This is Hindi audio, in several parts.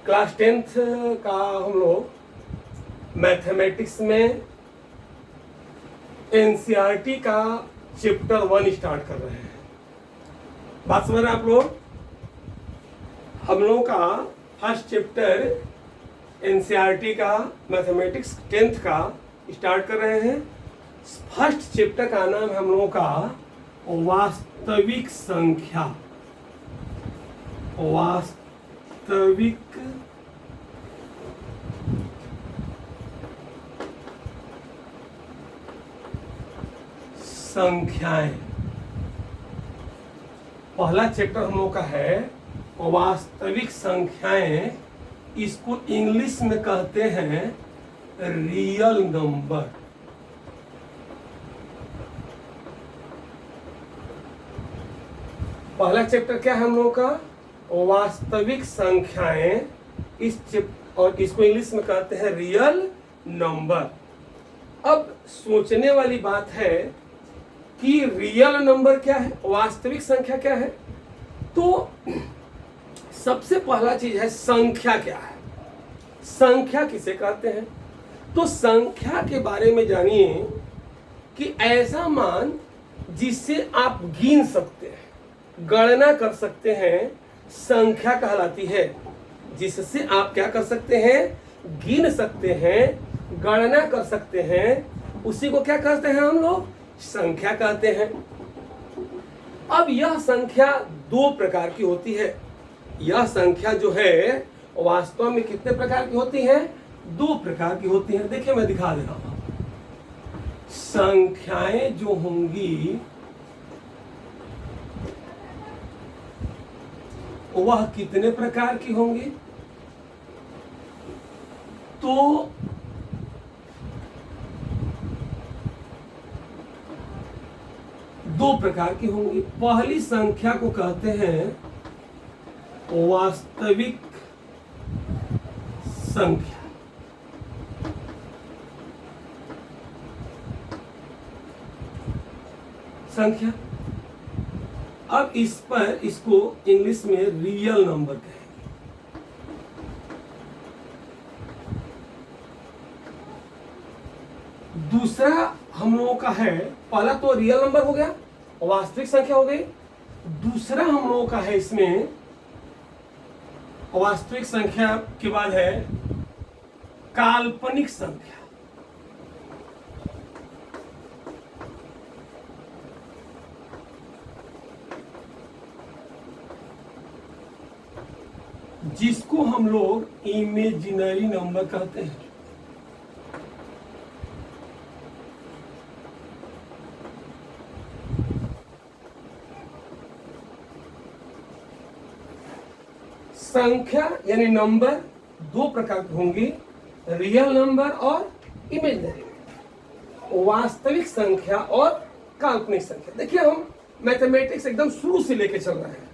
क्लास 10th का हम लोग मैथमेटिक्स में एनसीईआरटी का चैप्टर 1 स्टार्ट कर रहे हैं। बात समझ रहे हैं आप लोग? हम लोगों का फर्स्ट चैप्टर एनसीईआरटी का मैथमेटिक्स 10th का स्टार्ट कर रहे हैं। फर्स्ट चैप्टर का नाम है हम लोगों का वास्तविक संख्या। वास्तविक संख्याएं। पहला चैप्टर हम लोग का है वास्तविक संख्याएं। इसको इंग्लिश में कहते हैं रियल नंबर। पहला चैप्टर क्या है हम लोग का? वास्तविक संख्याएं। और इसको इंग्लिश में कहते हैं रियल नंबर। अब सोचने वाली बात है कि रियल नंबर क्या है, वास्तविक संख्या क्या है। तो सबसे पहला चीज है संख्या क्या है। संख्या किसे कहते हैं? तो संख्या के बारे में जानिए कि ऐसा मान जिसे आप गिन सकते हैं, गणना कर सकते हैं, संख्या कहलाती है। जिससे आप क्या कर सकते हैं? गिन सकते हैं, गणना कर सकते हैं, उसी को क्या कहते हैं हम लोग? संख्या कहते हैं। अब यह संख्या दो प्रकार की होती है। यह संख्या जो है वास्तव में कितने प्रकार की होती है? दो प्रकार की होती है। देखिए मैं दिखा दे रहा हूं। संख्याएं जो होंगी वह कितने प्रकार की होंगी? तो दो प्रकार की होंगी। पहली संख्या को कहते हैं वास्तविक संख्या। संख्या। अब इसको इंग्लिश में रियल नंबर कहेंगे। दूसरा हम लोगों का है, पहला तो रियल नंबर हो गया, वास्तविक संख्या हो गई। दूसरा हम लोगों का है इसमें वास्तविक संख्या के बाद है काल्पनिक संख्या। जिसको हम लोग इमेजिनरी नंबर कहते हैं। संख्या यानी नंबर दो प्रकार की होंगी, रियल नंबर और इमेजिनरी। वास्तविक संख्या और काल्पनिक संख्या। देखिए हम मैथमेटिक्स एकदम शुरू से लेके चल रहे हैं।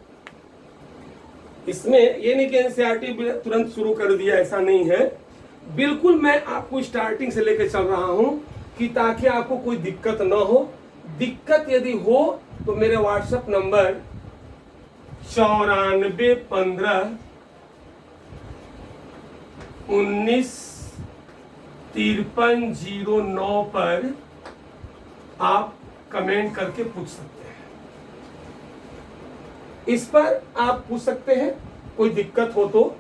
इसमें ये नहीं कि एनसीईआरटी तुरंत शुरू कर दिया, ऐसा नहीं है। बिल्कुल मैं आपको स्टार्टिंग से लेके चल रहा हूं कि ताकि आपको कोई दिक्कत ना हो। दिक्कत यदि हो तो मेरे व्हाट्सएप नंबर 9415 19 5309 पर आप कमेंट करके पूछ सकते हैं। इस पर आप पूछ सकते हैं, कोई दिक्कत हो तो।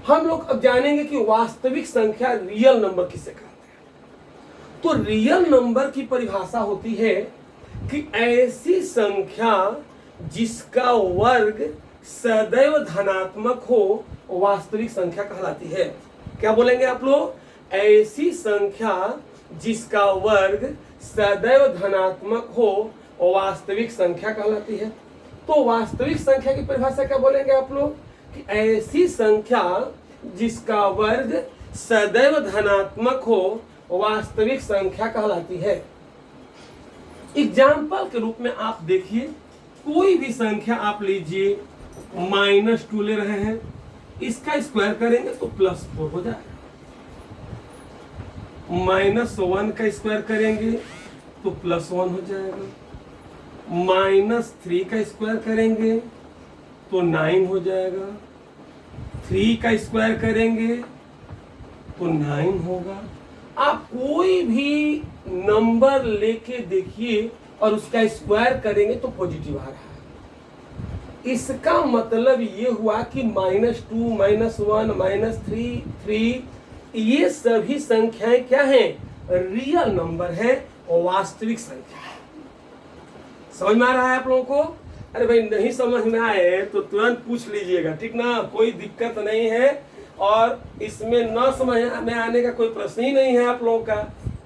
हम लोग अब जानेंगे कि वास्तविक संख्या रियल नंबर किसे कहते हैं। तो रियल नंबर की परिभाषा होती है कि ऐसी संख्या जिसका वर्ग सदैव धनात्मक हो, वास्तविक संख्या कहलाती है। क्या बोलेंगे आप लोग? ऐसी संख्या जिसका वर्ग सदैव धनात्मक हो, वास्तविक संख्या कहलाती है। तो वास्तविक संख्या की परिभाषा क्या बोलेंगे आप लोग? कि ऐसी संख्या जिसका वर्ग सदैव धनात्मक हो, वास्तविक संख्या कहलाती है। एग्जाम्पल के रूप में आप देखिए, कोई भी संख्या आप लीजिए, -2 ले रहे हैं, इसका स्क्वायर करेंगे तो +4 हो जाएगा। -1 का स्क्वायर करेंगे तो +1 हो जाएगा। -3 का स्क्वायर करेंगे तो 9 हो जाएगा। 3 का स्क्वायर करेंगे तो 9 होगा। आप कोई भी नंबर लेके देखिए और उसका स्क्वायर करेंगे तो पॉजिटिव आ रहा है। इसका मतलब ये हुआ कि -2, -1, -3, 3 ये सभी संख्याएं क्या हैं? रियल नंबर है और वास्तविक संख्या है। समझ में आ रहा है आप लोगों को? अरे भाई नहीं समझ में आए तो तुरंत पूछ लीजिएगा, ठीक ना, कोई दिक्कत नहीं है। और इसमें न समझ में आने का कोई प्रश्न ही नहीं है आप लोगों का।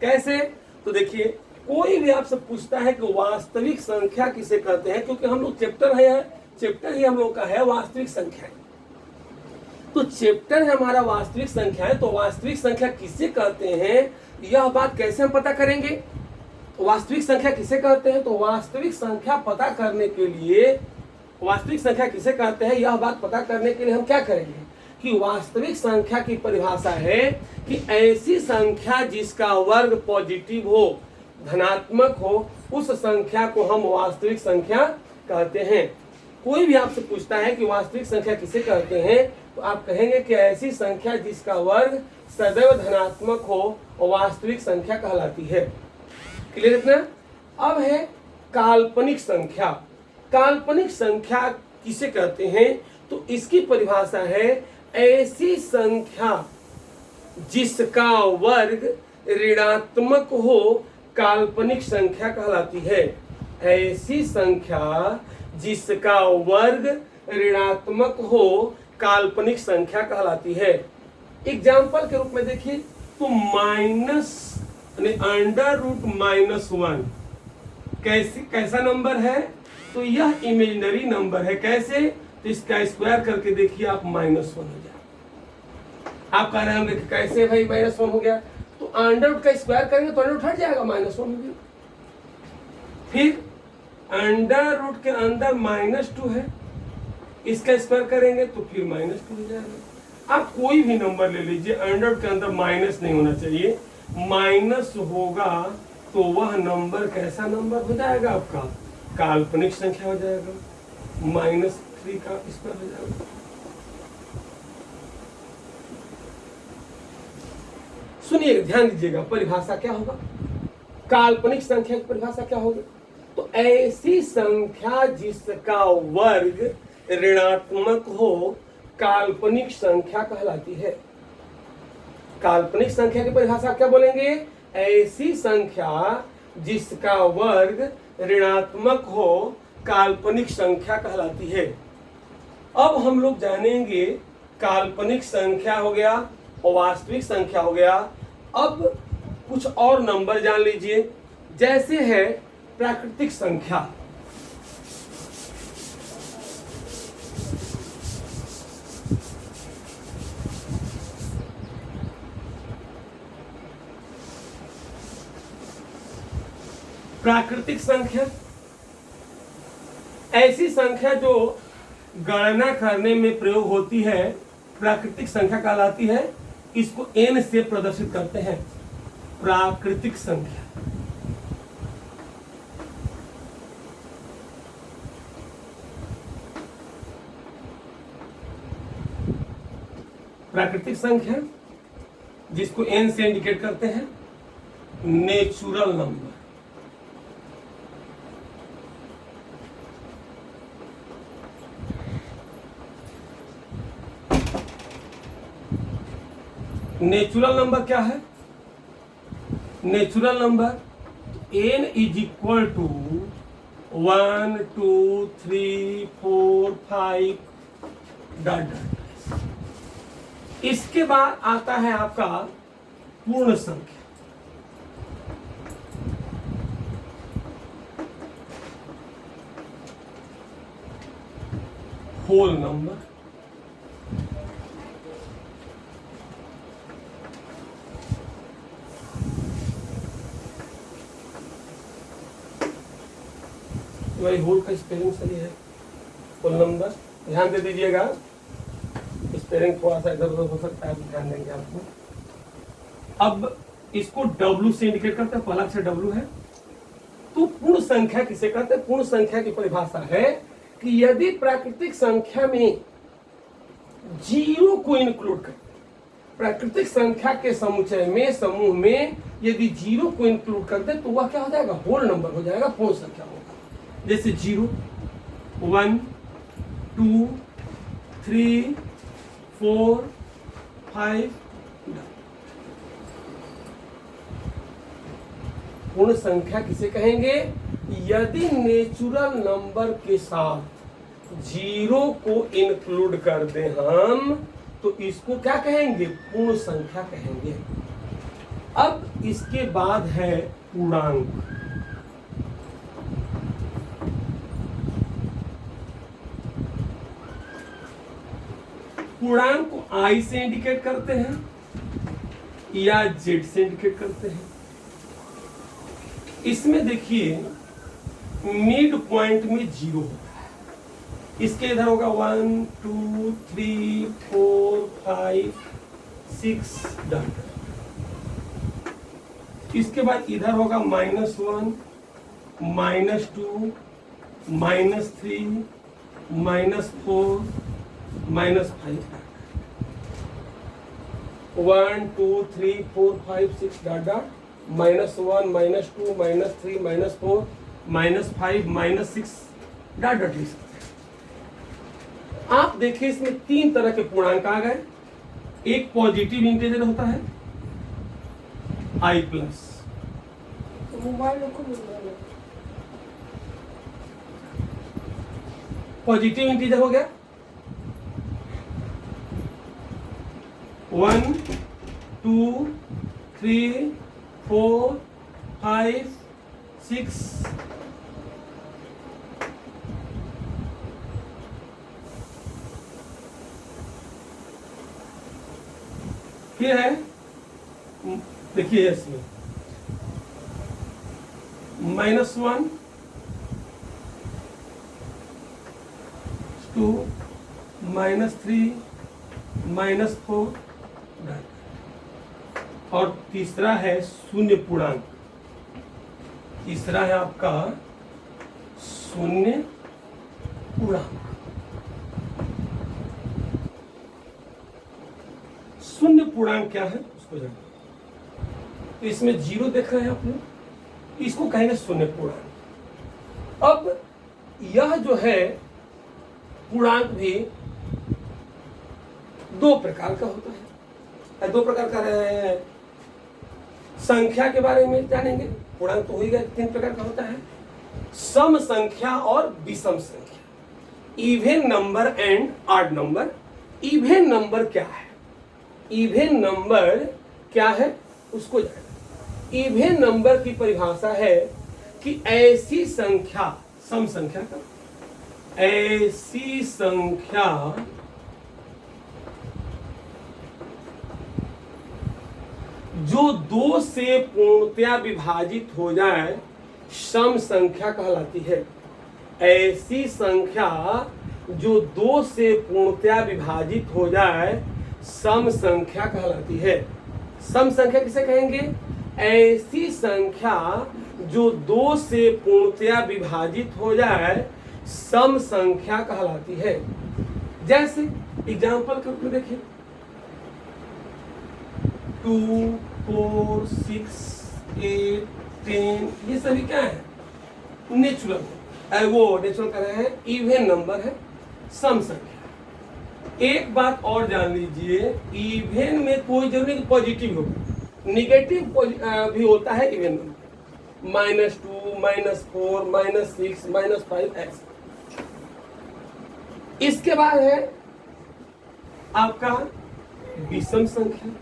कैसे? तो देखिए, कोई भी आपसे पूछता है कि वास्तविक संख्या किसे कहते हैं, क्योंकि हम लोग चैप्टर ही हम लोग का है वास्तविक संख्याएं। तो चैप्टर है हमारा वास्तविक संख्याएं, तो वास्तविक संख्या किसे कहते हैं यह बात कैसे हम पता करेंगे? वास्तविक संख्या किसे कहते हैं? तो वास्तविक संख्या पता करने के लिए, वास्तविक संख्या किसे कहते हैं यह बात पता करने के लिए हम क्या करेंगे कि वास्तविक संख्या की परिभाषा है कि ऐसी संख्या जिसका वर्ग पॉजिटिव हो, धनात्मक हो, उस संख्या को हम वास्तविक संख्या कहते हैं। कोई भी आपसे पूछता है कि वास्तविक संख्या किसे कहते हैं, तो आप कहेंगे कि ऐसी संख्या जिसका वर्ग सदैव धनात्मक हो और वास्तविक संख्या कहलाती है। क्लियर इतना? अब है काल्पनिक संख्या। काल्पनिक संख्या किसे कहते हैं? तो इसकी परिभाषा है ऐसी संख्या जिसका वर्ग ऋणात्मक हो, काल्पनिक संख्या कहलाती है। ऐसी संख्या जिसका वर्ग ऋणात्मक हो, काल्पनिक संख्या कहलाती है। एग्जाम्पल के रूप में देखिए, तो √-1 कैसा नंबर है? तो यह इमेजिनरी नंबर है। कैसे? तो इसका स्क्वायर करके देखिए आप -1 हो जाए। आप कह रहे होंगे कि कैसे भाई -1 हो गया? तो अंडर का स्क्वायर करेंगे तो अंडर हट जाएगा, -1 हो गया। फिर अंडर के अंदर -2 है, इसका स्क्वायर करेंगे तो फिर -2 हो जाएगा। आप कोई भी नंबर ले लीजिए, अंडर के अंदर माइनस नहीं होना चाहिए। माइनस होगा तो वह नंबर कैसा नंबर हो जाएगा? आपका काल्पनिक संख्या हो जाएगा। -3 का स्क्वायर हो जाएगा। सुनिए, ध्यान दीजिएगा, परिभाषा क्या होगा? काल्पनिक संख्या की परिभाषा क्या होगी? तो ऐसी संख्या जिसका वर्ग ऋणात्मक हो, काल्पनिक संख्या कहलाती है। काल्पनिक संख्या की परिभाषा क्या बोलेंगे? ऐसी संख्या जिसका वर्ग ऋणात्मक हो, काल्पनिक संख्या कहलाती है। अब हम लोग जानेंगे काल्पनिक संख्या हो गया और वास्तविक संख्या हो गया। अब कुछ और नंबर जान लीजिए, जैसे है प्राकृतिक संख्या। प्राकृतिक संख्या ऐसी संख्या जो गणना करने में प्रयोग होती है, प्राकृतिक संख्या कहलाती है। इसको n से प्रदर्शित करते हैं, प्राकृतिक संख्या। प्राकृतिक संख्या जिसको n से इंडिकेट करते हैं, नेचुरल नंबर। नेचुरल नंबर क्या है? Natural number n = 1 2 3 4 5 dot. इसके बाद आता है आपका पूर्ण संख्या। Whole number. भाई होल का स्पेलिंग सही है, होल नंबर। ध्यान दे दीजिएगा, स्पेलिंग थोड़ा सा इधर उधर हो सकता है, ध्यान देंगे आपको। अब इसको W से इंडिकेट करते हैं, पहला अक्षर W है। तो पूर्ण संख्या किसे कहते हैं? पूर्ण संख्या की परिभाषा है कि यदि प्राकृतिक संख्या में जीरो को इंक्लूड करते हैं। प्राकृतिक संख्या के समुच्चय में, समूह में यदि जीरो को इंक्लूड करते तो वह क्या हो जाएगा, होल नंबर हो जाएगा, पूर्ण संख्या होगा। जैसे 0, 1, 2, 3, 4, 5। पूर्ण संख्या किसे कहेंगे, यदि नेचुरल नंबर के साथ जीरो को इंक्लूड कर दें हम तो इसको क्या कहेंगे, पूर्ण संख्या कहेंगे। अब इसके बाद है पूर्णांक। पूर्णांक को आई से इंडिकेट करते हैं या जेड से इंडिकेट करते हैं। इसमें देखिए मिड पॉइंट में जीरो होता है, इसके इधर होगा 1, 2, 3, 4, 5, 6 डन। इसके बाद इधर होगा -1, -2, -3, -4, -5। 1, 2, 3, 4, 5, 6 डॉट डॉट, -1, -2, -3, -4, -5, -6 डॉट डॉट लिख सकते हैं। आप देखिए इसमें 3 तरह के पूर्णांक आ गए। एक पॉजिटिव इंटीजर होता है i+, पॉजिटिव इंटीजर हो गया 1, 2, 3, 4, 5, 6। फिर है, देखिए इसमें -1, 2, -3, -4 और तीसरा है शून्य पूर्णांक। तीसरा है आपका शून्य पूर्णांक। शून्य पूर्णांक क्या है उसको जानिए। तो इसमें 0 देख रहे हैं आप लोग, इसको कहेंगे शून्य पूर्णांक। अब यह जो है पूर्णांक भी 2 प्रकार का होता है। 2 प्रकार का है, संख्या के बारे में जानेंगे। पूर्णांक तो हो ही गया, 3 प्रकार का होता है, सम संख्या और विषम संख्या, even number and odd number. Even number क्या है, इवन नंबर क्या है उसको जाना। इवन नंबर की परिभाषा है कि ऐसी संख्या, सम संख्या का, ऐसी संख्या जो 2 से पूर्णतया विभाजित हो जाए सम संख्या कहलाती है। ऐसी संख्या जो 2 से पूर्णतया विभाजित हो जाए सम संख्या कहलाती है। सम संख्या किसे कहेंगे, ऐसी संख्या जो 2 से पूर्णतया विभाजित हो जाए सम संख्या कहलाती है। जैसे एग्जाम्पल के रूप में देखिए 2, 4, 6, 8, 10, ये सभी क्या है, नेचुरल है। वो नेचुरल कर रहे हैं, इवन नंबर है, सम संख्या। एक बात और जान लीजिए, इवन में कोई जरूरी नहीं पॉजिटिव हो, निगेटिव भी होता है इवन नंबर, -2, -4, -6, -5 ऐसे। इसके बाद है आपका विषम संख्या।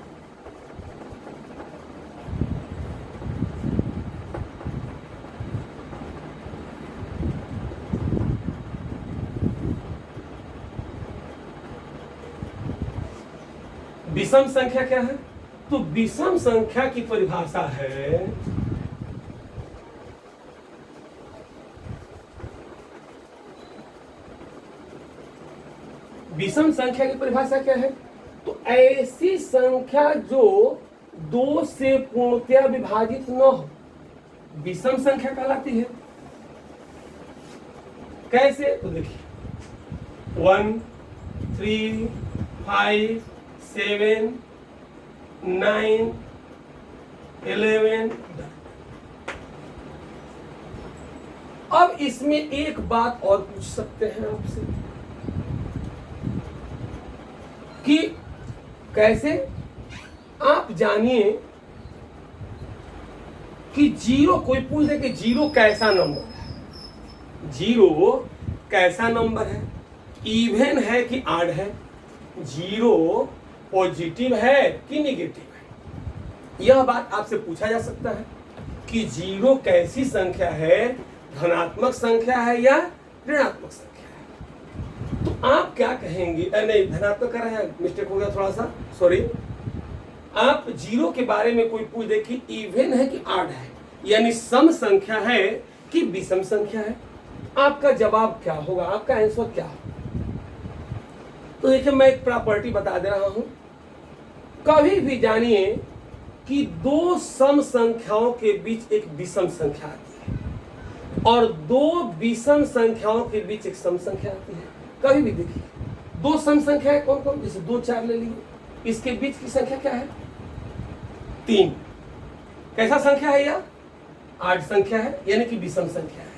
विषम संख्या क्या है, तो विषम संख्या की परिभाषा है विषम संख्या की परिभाषा क्या है, तो ऐसी संख्या जो 2 से पूर्णतया विभाजित न हो विषम संख्या कहलाती है। कैसे, तो देखिए 1, 3, 5 7 9 11। अब इसमें एक बात और पूछ सकते हैं आपसे कि कैसे। आप जानिए कि जीरो, कोई पूछ दे कि जीरो कैसा नंबर है। जीरो कैसा नंबर है, इवन है कि ऑड है, जीरो पॉजिटिव है कि निगेटिव है। यह बात आपसे पूछा जा सकता है कि जीरो कैसी संख्या है, धनात्मक संख्या है या ऋणात्मक संख्या है। तो आप क्या कहेंगे, नहीं धनात्मक कर रहे हैं, मिस्टेक हो गया थोड़ा सा, सॉरी। आप जीरो के बारे में कोई पूछ दे कि इवन है कि ऑड है, यानी सम संख्या है कि विषम संख्या है, आपका जवाब क्या होगा, आपका आंसर क्या होगा। तो देखिए मैं एक प्रॉपर्टी बता दे रहा हूं। कभी भी जानिए कि दो सम संख्याओं के बीच एक विषम संख्या आती है और दो विषम संख्याओं के बीच एक सम संख्या आती है। कभी भी देखिए दो सम संख्याएं कौन कौन, जैसे 2 4 ले लीजिए, इसके बीच की संख्या क्या है, 3। कैसा संख्या है यह, ऑड संख्या है, यानी कि विषम संख्या है।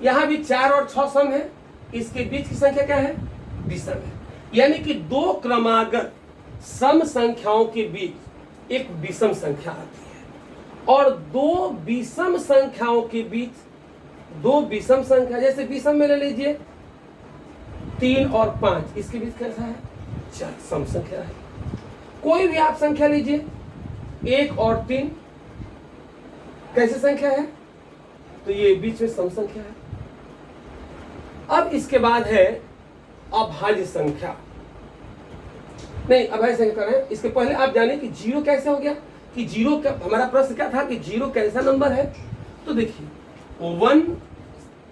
यहां भी 4 और 6 सम है, इसके बीच की संख्या क्या है, विषम है, यानी कि दो क्रमागत सम संख्याओं के बीच एक विषम संख्या आती है। और दो विषम संख्याओं के बीच, दो विषम संख्या, जैसे विषम में ले लीजिए 3 और 5, इसके बीच कैसा है, 4 सम संख्या है। कोई भी आप संख्या लीजिए 1 और 3 कैसे संख्या है, तो ये बीच में सम संख्या है। अब इसके बाद है अभाज्य संख्या, नहीं अभाज्य संख्या करें, इसके पहले आप जाने कि जीरो कैसे हो गया, कि जीरो का हमारा प्रश्न क्या था कि जीरो कैसा नंबर है। तो देखिए 1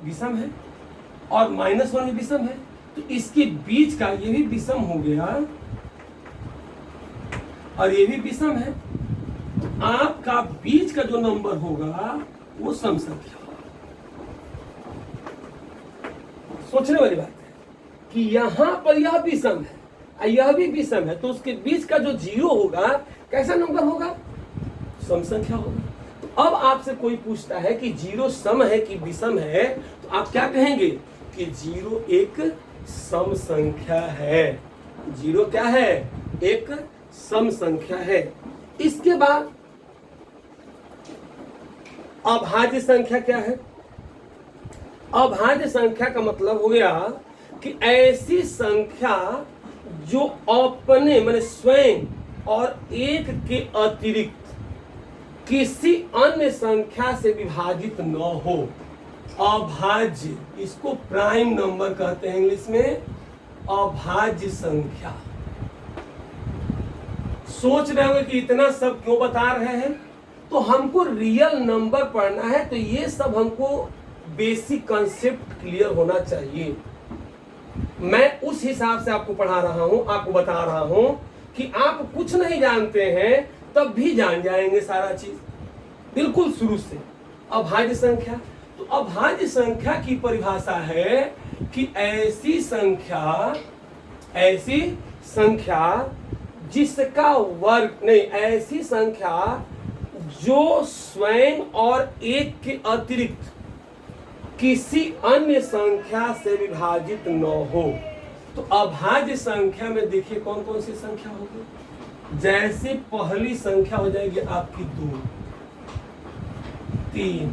विषम है और -1 भी विषम है, तो इसके बीच का ये भी विषम हो गया और ये भी विषम है। तो आपका बीच का जो नंबर होगा वो सम संख्या होगा। सोचने वाली बात है कि यहां पर यह विषम है और यह भी विषम है, तो उसके बीच का जो जीरो होगा कैसा नंबर होगा, सम संख्या होगा। तो अब आपसे कोई पूछता है कि जीरो सम है कि विषम है, तो आप क्या कहेंगे कि जीरो एक सम संख्या है। जीरो क्या है, एक सम संख्या है। इसके बाद अभाज्य संख्या क्या है। अभाज्य संख्या का मतलब हो गया कि ऐसी संख्या जो अपने माने स्वयं और एक के अतिरिक्त किसी अन्य संख्या से विभाजित न हो। अभाज्य, इसको प्राइम नंबर कहते हैं इंग्लिश में, अभाज्य संख्या। सोच रहे होंगे कि इतना सब क्यों बता रहे हैं, तो हमको रियल नंबर पढ़ना है, तो ये सब हमको बेसिक कॉन्सेप्ट क्लियर होना चाहिए। मैं उस हिसाब से आपको पढ़ा रहा हूं, आपको बता रहा हूं कि आप कुछ नहीं जानते हैं तब भी जान जाएंगे सारा चीज बिल्कुल शुरू से। अभाज्य संख्या, तो अभाज्य संख्या की परिभाषा है कि ऐसी संख्या जिसका वर्ग नहीं, ऐसी संख्या जो स्वयं और एक के अतिरिक्त किसी अन्य संख्या से विभाजित न हो। तो अभाज्य संख्या में देखिए कौन कौन सी संख्या होगी। जैसे पहली संख्या हो जाएगी आपकी 2, 3,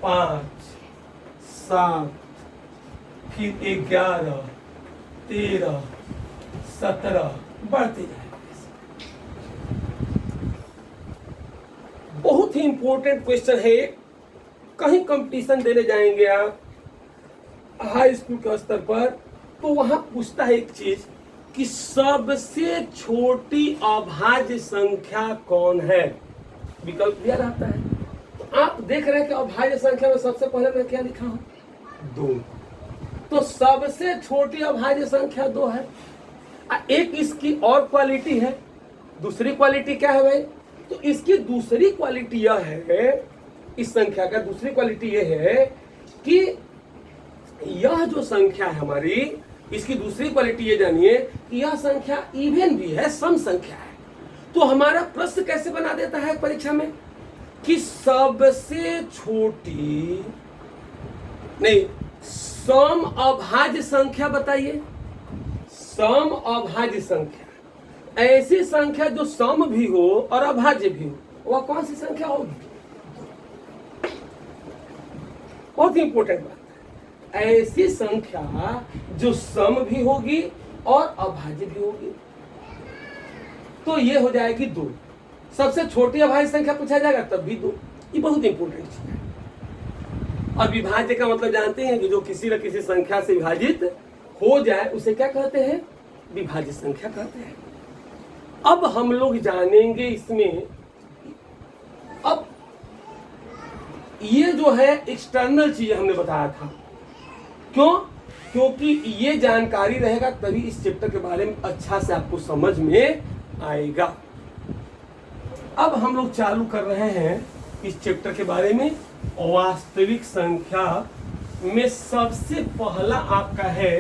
5, 7, फिर 11, 13, 17 बढ़ते जाएंगे। बहुत ही इंपॉर्टेंट क्वेश्चन है, कहीं कंपटीशन देने जाएंगे आप हाई स्कूल के स्तर पर, तो वहां पूछता है एक चीज कि सबसे छोटी अभाज्य संख्या कौन है। विकल्प दिया रहता है, तो आप देख रहे हैं कि अभाज्य संख्या में सबसे पहले मैं क्या लिखा हूं, 2। तो सबसे छोटी अभाज्य संख्या 2 है। एक इसकी और क्वालिटी है, दूसरी क्वालिटी क्या है भाई, तो इसकी दूसरी क्वालिटी यह है, इस संख्या का दूसरी क्वालिटी यह है कि यह जो संख्या है हमारी, इसकी दूसरी क्वालिटी ये जानिए कि यह संख्या इवन भी है, सम संख्या है। तो हमारा प्रश्न कैसे बना देता है परीक्षा में कि सबसे छोटी नहीं, सम अभाज्य संख्या बताइए। सम अभाज्य संख्या, ऐसी संख्या जो सम भी हो और अभाज्य भी हो, वह कौन सी संख्या होगी? बहुत ही इंपॉर्टेंट बात है। ऐसी संख्या जो सम भी होगी और अभाज्य भी होगी। तो ये हो जाएगी 2। सबसे छोटी अभाज्य संख्या पूछा जाएगा तब भी 2। ये बहुत इंपॉर्टेंट चीज है। और विभाज्य का मतलब जानते हैं कि जो किसी न किसी संख्या से विभाजित हो जाए उसे क्या कहते हैं? विभाज्य संख्या कहते हैं। अब हम लोग जानेंगे इसमें, अब ये जो है एक्सटर्नल चीज हमने बताया था। क्यों? क्योंकि ये जानकारी रहेगा तभी इस चैप्टर के बारे में अच्छा से आपको समझ में आएगा। अब हम लोग चालू कर रहे हैं इस चैप्टर के बारे में। वास्तविक संख्या में सबसे पहला आपका है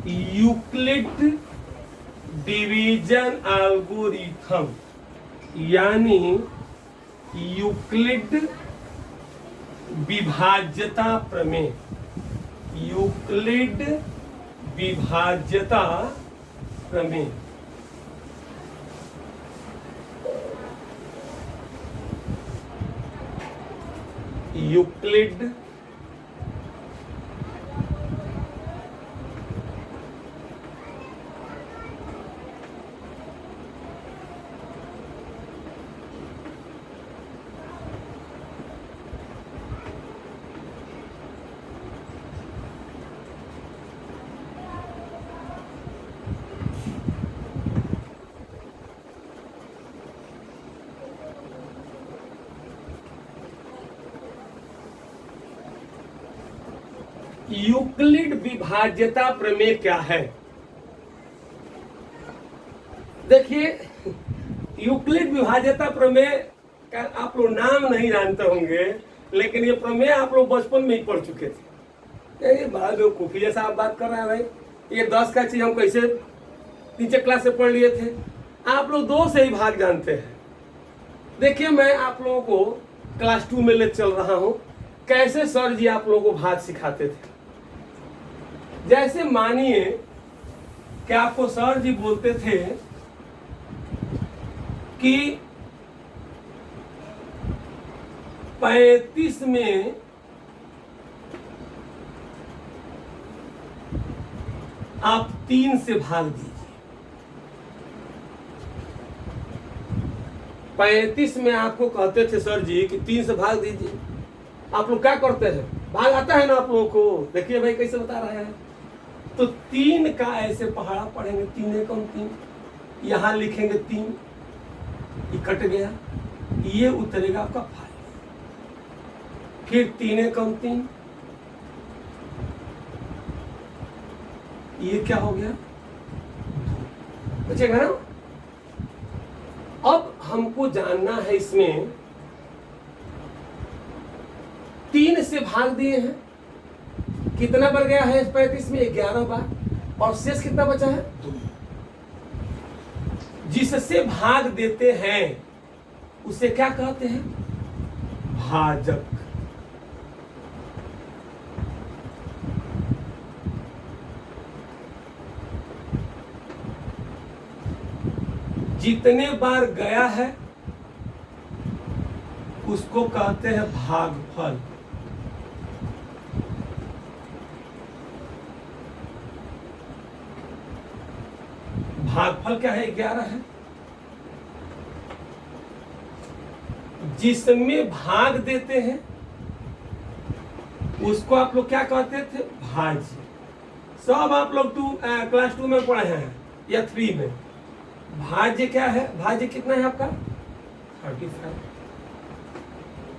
यूक्लिड डिवीजन एल्गोरिथम, यानी यूक्लिड विभाज्यता प्रमेय। यूक्लिड विभाज्यता प्रमेय। यूक्लिड यूक्लिड विभाज्यता प्रमेय क्या है? देखिए, यूक्लिड विभाज्यता प्रमेय का आप लोग नाम नहीं जानते होंगे, लेकिन ये प्रमेय आप लोग बचपन में ही पढ़ चुके थे। ये बड़ा बेवकूफी जैसा आप बात कर रहे हैं भाई। ये 10 का चीज हम कैसे नीचे क्लास से पढ़ लिए थे? आप लोग 2 से ही भाग जानते हैं। देखिए, मैं आप लोगों को क्लास 2 में ले चल रहा हूं, कैसे सर जी आप लोगों को भाग सिखाते थे। जैसे मानिए कि आपको सर जी बोलते थे कि 35 में आप 3 से भाग दीजिए। 35 में आपको कहते थे सर जी कि 3 से भाग दीजिए। आप लोग क्या करते हैं? भाग आता है ना आप लोगों को। देखिए भाई कैसे बता रहा है। तो 3 का ऐसे पहाड़ा पढ़ेंगे, 3 एकम 3, यहां लिखेंगे 3, ये कट गया, ये उतरेगा आपका 5। फिर 3 एकम 3, ये क्या हो गया? बचेगा ना। अब हमको जानना है इसमें 3 से भाग दिए हैं, कितना बढ़ गया है 35 में? 11 बार। और शेष कितना बचा है? 2। जिससे भाग देते हैं उसे क्या कहते हैं? भाजक। जितने बार गया है उसको कहते हैं भागफल। भागफल क्या है? 11 है। जिसमें भाग देते हैं उसको आप लोग क्या कहते थे? भाज्य। सब आप लोग क्लास 2 में पढ़े हैं या 3 में। भाज्य क्या है? भाज्य कितना है आपका? 35।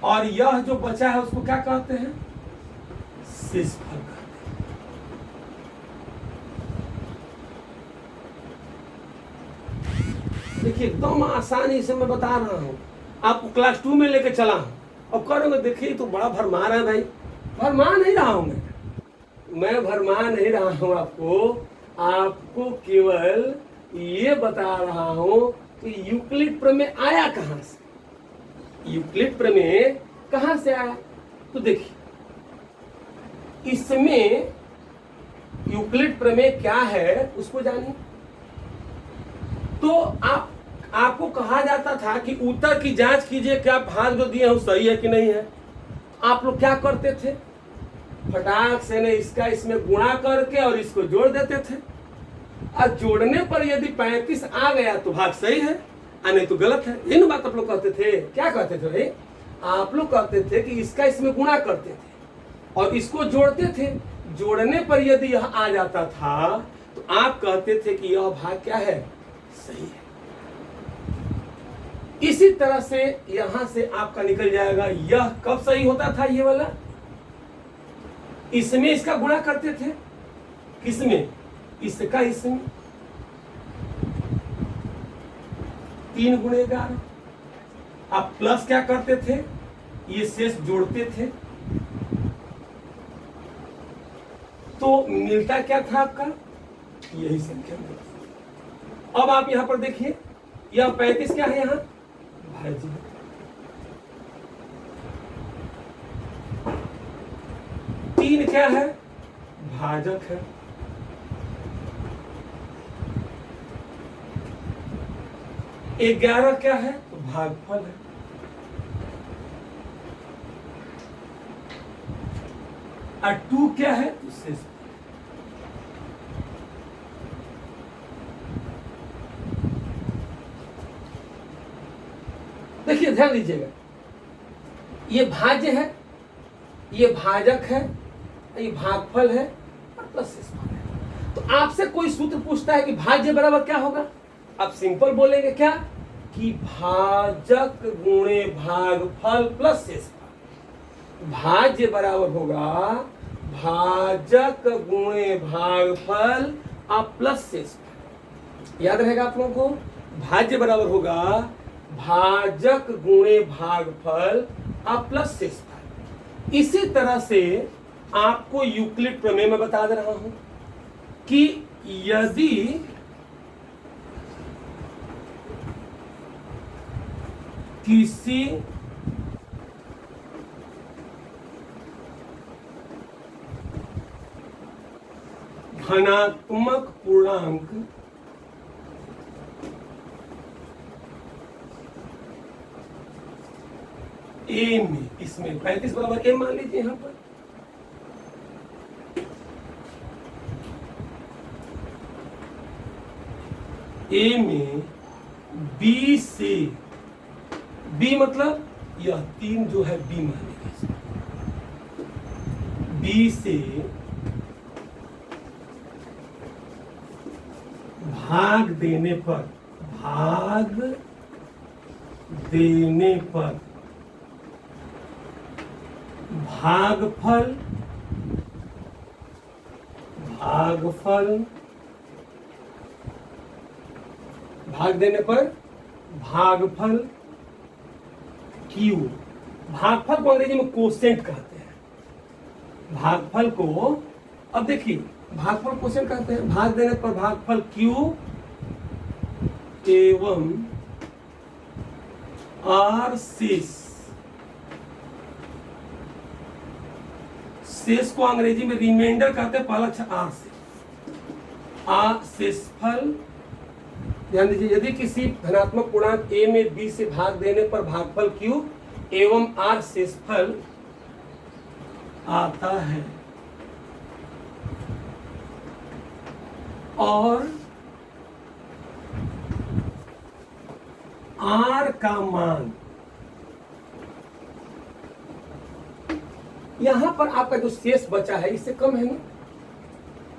और यह जो बचा है उसको क्या कहते हैं? शेषफल कहते हैं। देखिए, एकदम आसानी से मैं बता रहा हूं, आपको क्लास 2 में लेके चला हूं। अब करोगे, देखिए तो बड़ा भरमार है भाई। भरमा नहीं रहा हूं मैं भरमा नहीं रहा हूं आपको। आपको केवल ये बता रहा हूं कि यूक्लिड प्रमेय आया कहां से, यूक्लिड प्रमेय कहां से आया। तो देखिए इसमें यूक्लिड प्रमेय क्या है उसको जानिए। तो आपको कहा जाता था कि उत्तर की जांच कीजिए क्या भाग जो दिए हैं वो सही है कि नहीं है। आप लोग क्या करते थे, फटाक से ने इसका इसमें गुणा करके और इसको जोड़ देते थे, और जोड़ने पर यदि 35 आ गया तो भाग सही है और नहीं तो गलत है। इन बात आप लोग कहते थे। क्या कहते थे भाई, आप लोग कहते थे कि इसका इसमें गुणा करते थे और इसको जोड़ते थे, जोड़ने पर यदि यह आ जाता था तो आप कहते थे कि यह भाग क्या है, सही है। इसी तरह से यहां से आपका निकल जाएगा यह कब सही होता था, ये वाला इसमें इसका गुणा करते थे, किसमें, इसका इसमें 3 गुणे 11। आप प्लस क्या करते थे, ये शेष जोड़ते थे तो मिलता क्या था आपका, यही संख्या मिलती। अब आप यहां पर देखिए यह 35 क्या है, यहां भाज्य, 3 क्या है, भाजक है, 11 क्या है, तो भागफल है। और 2 क्या है, तो शेष। देखिए ध्यान दीजिएगा, ये भाज्य है, ये भाजक है, ये भागफल है और प्लस शेषफल है। तो आपसे कोई सूत्र पूछता है कि भाज्य बराबर क्या होगा, आप सिंपल बोलेंगे क्या कि भाजक गुणे भागफल प्लस शेषफल। भाज्य बराबर होगा भाजक गुणे भागफल और प्लस शेषफल। याद रहेगा आप लोगों को, भाज्य बराबर होगा भाजक गुणे भागफल और प्लस शेषफल। इसी तरह से आपको यूक्लिड प्रमेय में बता दे रहा हूं कि यदि किसी धनात्मक पूर्णांक ए में, इसमें 35 बराबर ए मान लीजिए, यहां पर ए में बी से, बी मतलब यह 3 जो है बी मान लीजिए, बी से भाग देने पर, भाग देने पर भागफल, भागफल, भाग देने पर भागफल क्यू। भागफल को अंग्रेजी में कोसेंट कहते हैं। भागफल को, अब देखिए भागफल कोसेंट कहते हैं, भाग देने पर भागफल क्यू एवं आर शेष। शेष को अंग्रेजी में रिमाइंडर कहते हैं, पहला अक्षर आर से, आ शेषफल। ध्यान दीजिए, यदि किसी धनात्मक पूर्णांक ए में बी से भाग देने पर भागफल क्यू एवं आर शेषफल आता है और आर का मान, यहां पर आपका जो शेष बचा है इससे कम है ना,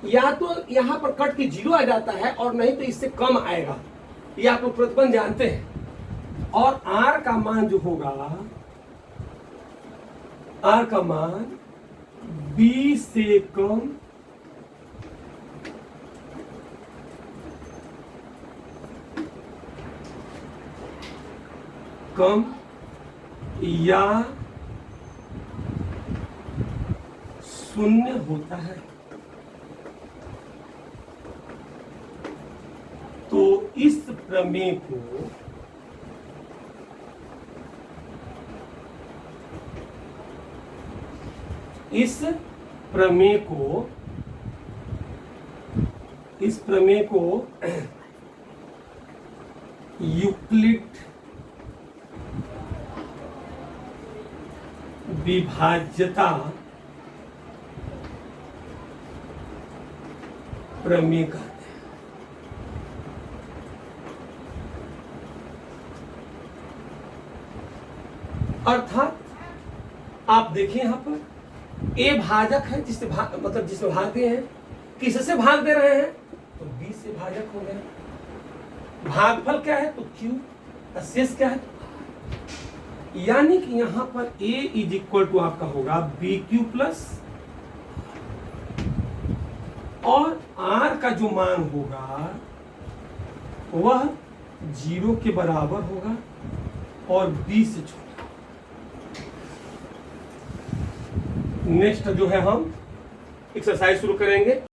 या तो यहां पर कट के 0 आ जाता है और नहीं तो इससे कम आएगा, ये आप लोग प्रतिबंध जानते हैं। और आर का मान जो होगा, आर का मान बी से कम या 0 होता है। इस प्रमेय को इस प्रमेय को यूक्लिड विभाज्यता प्रमेय कहते हैं। अर्थात आप देखिए यहां पर ए भाजक है, जिससे मतलब जिसमें भागते हैं, किससे भाग दे रहे हैं तो बी से भाजक हो गया। भागफल क्या है तो क्यू, शेष क्या है, यानी कि यहां पर ए इज इक्वल टू आपका होगा बी क्यू प्लस, और आर का जो मान होगा वह 0 के बराबर होगा और बी से छोटा। नेक्स्ट जो है हम एक्सरसाइज शुरू करेंगे।